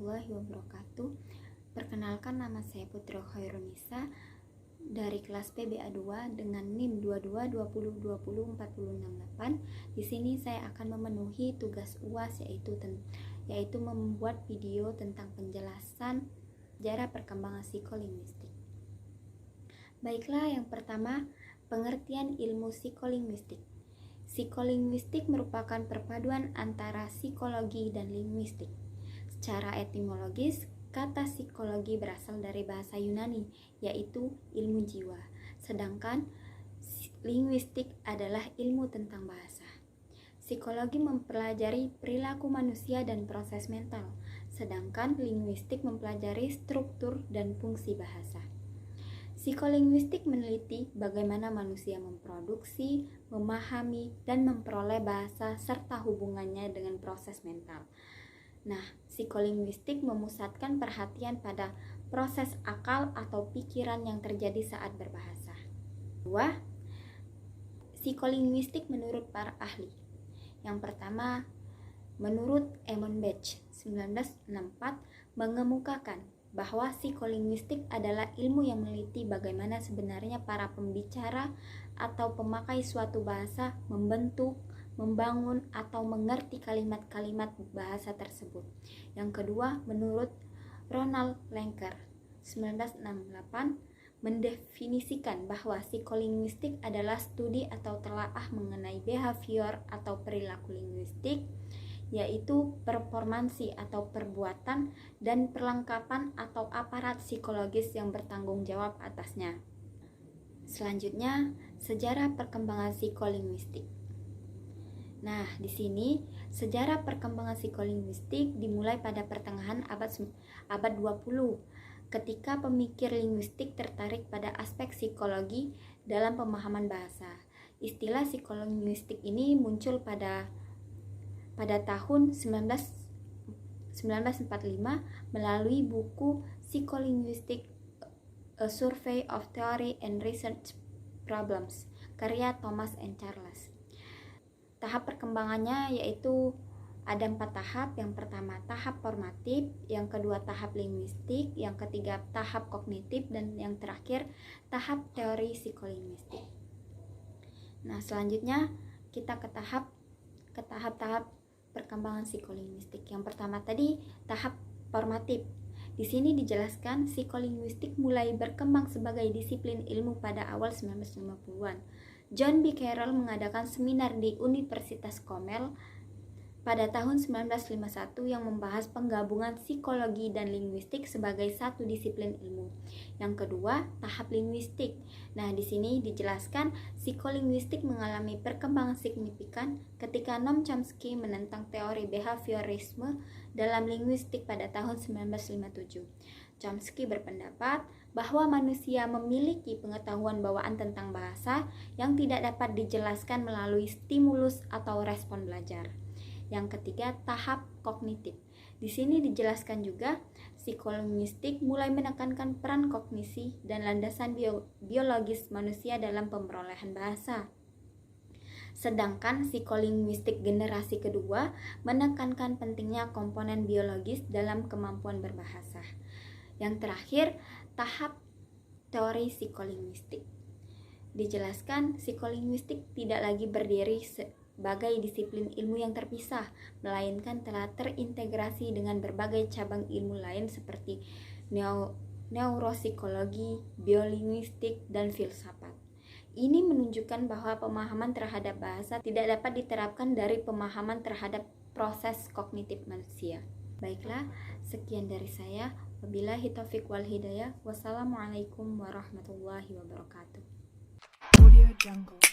warahmatullahi wabarakatuh. Perkenalkan, nama saya Putri Khairunisa dari kelas PBA2 dengan NIM 2220202068. Di sini saya akan memenuhi tugas UAS yaitu membuat video tentang penjelasan sejarah perkembangan psikolinguistik. Baiklah, yang pertama, pengertian ilmu psikolinguistik. Psikolinguistik merupakan perpaduan antara psikologi dan linguistik. Secara etimologis, kata psikologi berasal dari bahasa Yunani, yaitu ilmu jiwa. Sedangkan linguistik adalah ilmu tentang bahasa. Psikologi mempelajari perilaku manusia dan proses mental, sedangkan linguistik mempelajari struktur dan fungsi bahasa. Psikolinguistik meneliti bagaimana manusia memproduksi, memahami, dan memperoleh bahasa serta hubungannya dengan proses mental. Nah, psikolinguistik memusatkan perhatian pada proses akal atau pikiran yang terjadi saat berbahasa. 2. Psikolinguistik menurut para ahli. Yang pertama, menurut Eamon Betsch 1964 mengemukakan bahwa psikolinguistik adalah ilmu yang meneliti bagaimana sebenarnya para pembicara atau pemakai suatu bahasa membentuk, membangun, atau mengerti kalimat-kalimat bahasa tersebut. Yang kedua, menurut Ronald Lenker 1968 mendefinisikan bahwa psikolinguistik adalah studi atau telaah mengenai behavior atau perilaku linguistik, yaitu performansi atau perbuatan dan perlengkapan atau aparat psikologis yang bertanggung jawab atasnya. Selanjutnya, sejarah perkembangan psikolinguistik. Nah, di sini sejarah perkembangan psikolinguistik dimulai pada pertengahan abad 20 ketika pemikir linguistik tertarik pada aspek psikologi dalam pemahaman bahasa. Istilah psikolinguistik ini muncul pada tahun 1945 melalui buku Psycholinguistic A Survey of Theory and Research Problems karya Thomas and Charles. Tahap perkembangannya yaitu ada 4 tahap. Yang pertama tahap formatif, yang kedua tahap linguistik, yang ketiga tahap kognitif, dan yang terakhir tahap teori psikolinguistik. Nah, selanjutnya kita ke tahap-tahap perkembangan psikolinguistik. Yang pertama tadi tahap formatif. Di sini dijelaskan psikolinguistik mulai berkembang sebagai disiplin ilmu pada awal 1950-an. John B. Carroll mengadakan seminar di Universitas Cornell pada tahun 1951 yang membahas penggabungan psikologi dan linguistik sebagai satu disiplin ilmu. Yang kedua, tahap linguistik. Nah, di sini dijelaskan psikolinguistik mengalami perkembangan signifikan ketika Noam Chomsky menentang teori behaviorisme dalam linguistik pada tahun 1957. Chomsky berpendapat bahwa manusia memiliki pengetahuan bawaan tentang bahasa yang tidak dapat dijelaskan melalui stimulus atau respon belajar. Yang ketiga, tahap kognitif. Di sini dijelaskan juga psikolinguistik mulai menekankan peran kognisi dan landasan biologis manusia dalam pemrolehan bahasa. Sedangkan psikolinguistik generasi kedua menekankan pentingnya komponen biologis dalam kemampuan berbahasa. Yang terakhir, tahap teori psikolinguistik. Dijelaskan psikolinguistik tidak lagi berdiri sebagai disiplin ilmu yang terpisah, melainkan telah terintegrasi dengan berbagai cabang ilmu lain seperti neuropsikologi, biolinguistik, dan filsafat. Ini menunjukkan bahwa pemahaman terhadap bahasa tidak dapat diterapkan dari pemahaman terhadap proses kognitif manusia. Baiklah, sekian dari saya. Wabillahi taufiq wal hidayah. Wassalamualaikum warahmatullahi wabarakatuh. Audio Jungle.